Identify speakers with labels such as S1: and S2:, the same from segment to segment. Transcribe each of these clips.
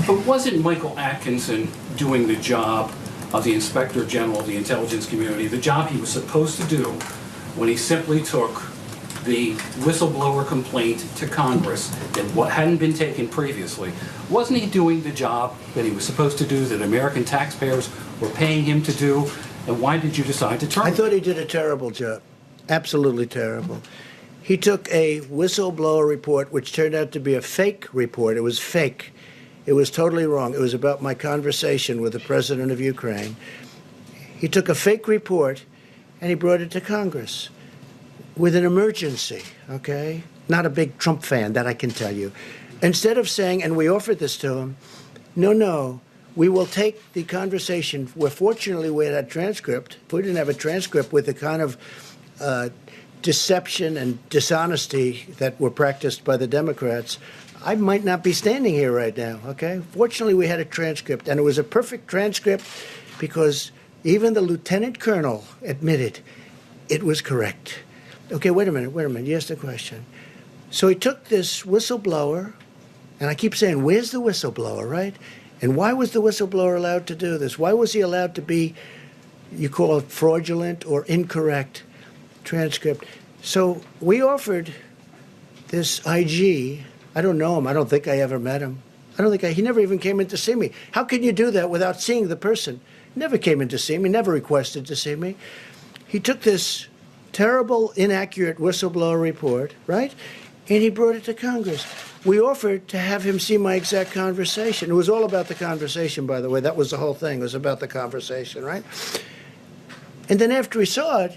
S1: But wasn't Michael Atkinson doing the job of the Inspector General of the intelligence community, the job he was supposed to do when he simply took the whistleblower complaint to Congress that what hadn't been taken previously? Wasn't he doing the job that he was supposed to do, that American taxpayers were paying him to do? And why did you decide to terminate?
S2: I thought he did a terrible job. Absolutely terrible. He took a whistleblower report, which turned out to be a fake report. It was fake. It was totally wrong. It was about my conversation with the president of Ukraine. He took a fake report and he brought it to Congress with an emergency, okay? Not a big Trump fan, that I can tell you. Instead of saying, and we offered this to him, no, we will take the conversation, where fortunately we had a transcript. If we didn't have a transcript with the kind of deception and dishonesty that were practiced by the Democrats, I might not be standing here right now, okay? Fortunately, we had a transcript, and it was a perfect transcript because even the lieutenant colonel admitted it was correct. Okay, wait a minute. You asked a question. So he took this whistleblower, and I keep saying, where's the whistleblower, right? And why was the whistleblower allowed to do this? Why was he allowed to be, you call it fraudulent or incorrect transcript? So we offered this IG, I don't know him, I don't think I ever met him. He never even came in to see me. How can you do that without seeing the person? He never came in to see me, never requested to see me. He took this terrible, inaccurate whistleblower report, right? And he brought it to Congress. We offered to have him see my exact conversation. It was all about the conversation, by the way. That was the whole thing. It was about the conversation, right? And then after he saw it,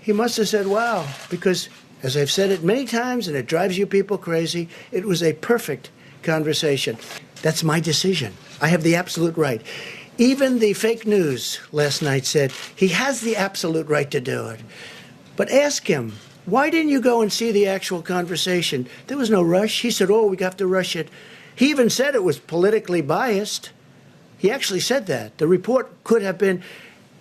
S2: he must have said, wow, because as I've said it many times, and it drives you people crazy, it was a perfect conversation. That's my decision. I have the absolute right. Even the fake news last night said he has the absolute right to do it. But ask him, why didn't you go and see the actual conversation? There was no rush. He said, we have to rush it. He even said it was politically biased. He actually said that. The report could have been,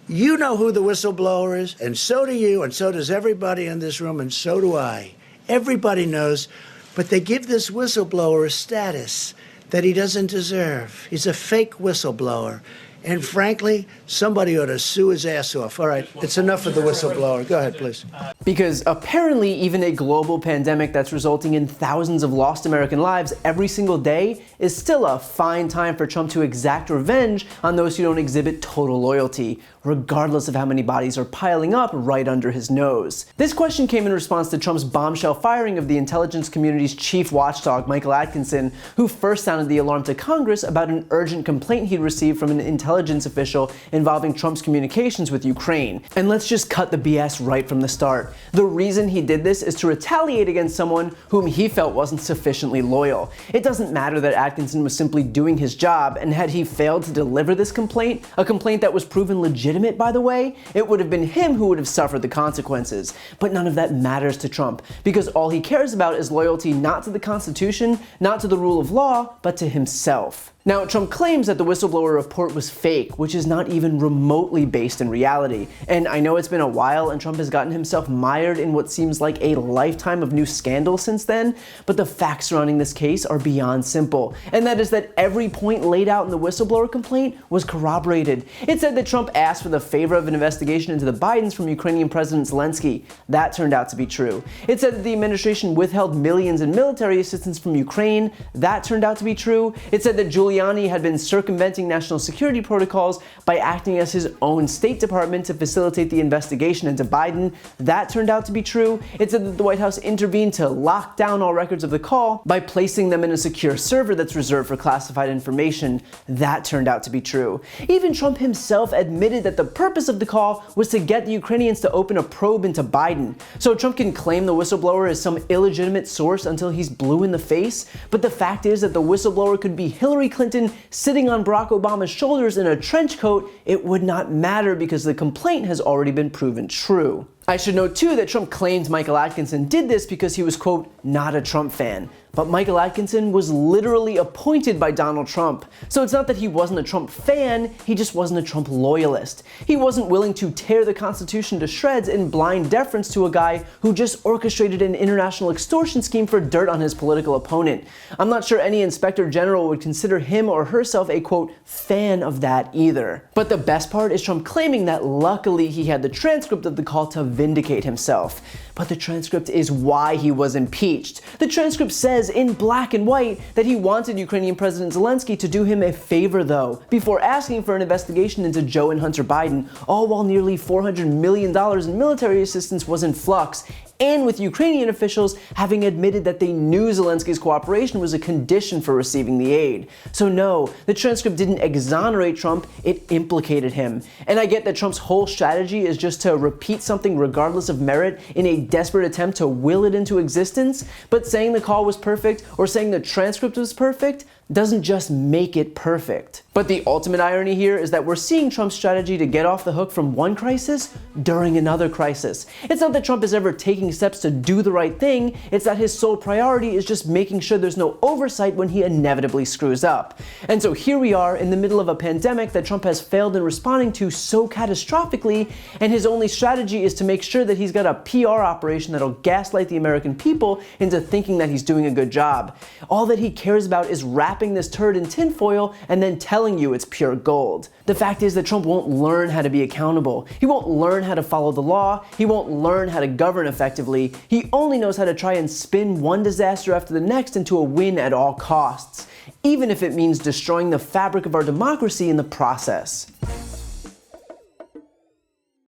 S2: you know who the whistleblower is, and so do you, and so does everybody in this room, and so do I. Everybody knows, but they give this whistleblower a status that he doesn't deserve. He's a fake whistleblower. And frankly, somebody ought to sue his ass off. All right, it's enough of the whistleblower. Go ahead, please.
S3: Because apparently even a global pandemic that's resulting in thousands of lost American lives every single day is still a fine time for Trump to exact revenge on those who don't exhibit total loyalty, regardless of how many bodies are piling up right under his nose. This question came in response to Trump's bombshell firing of the intelligence community's chief watchdog, Michael Atkinson, who first sounded the alarm to Congress about an urgent complaint he'd received from an intelligence official involving Trump's communications with Ukraine. And let's just cut the BS right from the start. The reason he did this is to retaliate against someone whom he felt wasn't sufficiently loyal. It doesn't matter that Atkinson was simply doing his job, and had he failed to deliver this complaint, a complaint that was proven legitimate, by the way, it would have been him who would have suffered the consequences. But none of that matters to Trump, because all he cares about is loyalty not to the Constitution, not to the rule of law, but to himself. Now, Trump claims that the whistleblower report was fake, which is not even remotely based in reality. And I know it's been a while and Trump has gotten himself mired in what seems like a lifetime of new scandals since then, but the facts surrounding this case are beyond simple. And that is that every point laid out in the whistleblower complaint was corroborated. It said that Trump asked for the favor of an investigation into the Bidens from Ukrainian President Zelensky. That turned out to be true. It said that the administration withheld millions in military assistance from Ukraine. That turned out to be true. It said that Giuliani had been circumventing national security protocols by acting as his own State Department to facilitate the investigation into Biden. That turned out to be true. It said that the White House intervened to lock down all records of the call by placing them in a secure server that's reserved for classified information. That turned out to be true. Even Trump himself admitted that the purpose of the call was to get the Ukrainians to open a probe into Biden. So Trump can claim the whistleblower is some illegitimate source until he's blue in the face, but the fact is that the whistleblower could be Hillary Clinton sitting on Barack Obama's shoulders in a trench coat. It would not matter because the complaint has already been proven true. I should note too that Trump claims Michael Atkinson did this because he was, quote, not a Trump fan. But Michael Atkinson was literally appointed by Donald Trump. So it's not that he wasn't a Trump fan, he just wasn't a Trump loyalist. He wasn't willing to tear the Constitution to shreds in blind deference to a guy who just orchestrated an international extortion scheme for dirt on his political opponent. I'm not sure any inspector general would consider him or herself a, quote, fan of that either. But the best part is Trump claiming that luckily he had the transcript of the call to vindicate himself. But the transcript is why he was impeached. The transcript says in black and white that he wanted Ukrainian President Zelensky to do him a favor though, before asking for an investigation into Joe and Hunter Biden, all while nearly $400 million in military assistance was in flux, and with Ukrainian officials having admitted that they knew Zelensky's cooperation was a condition for receiving the aid. So no, the transcript didn't exonerate Trump, it implicated him. And I get that Trump's whole strategy is just to repeat something regardless of merit in a desperate attempt to will it into existence, but saying the call was perfect or saying the transcript was perfect doesn't just make it perfect. But the ultimate irony here is that we're seeing Trump's strategy to get off the hook from one crisis during another crisis. It's not that Trump is ever taking steps to do the right thing, it's that his sole priority is just making sure there's no oversight when he inevitably screws up. And so here we are in the middle of a pandemic that Trump has failed in responding to so catastrophically, and his only strategy is to make sure that he's got a PR operation that'll gaslight the American people into thinking that he's doing a good job. All that he cares about is wrapping this turd in tinfoil and then telling you it's pure gold. The fact is that Trump won't learn how to be accountable. He won't learn how to follow the law. He won't learn how to govern effectively. He only knows how to try and spin one disaster after the next into a win at all costs, even if it means destroying the fabric of our democracy in the process.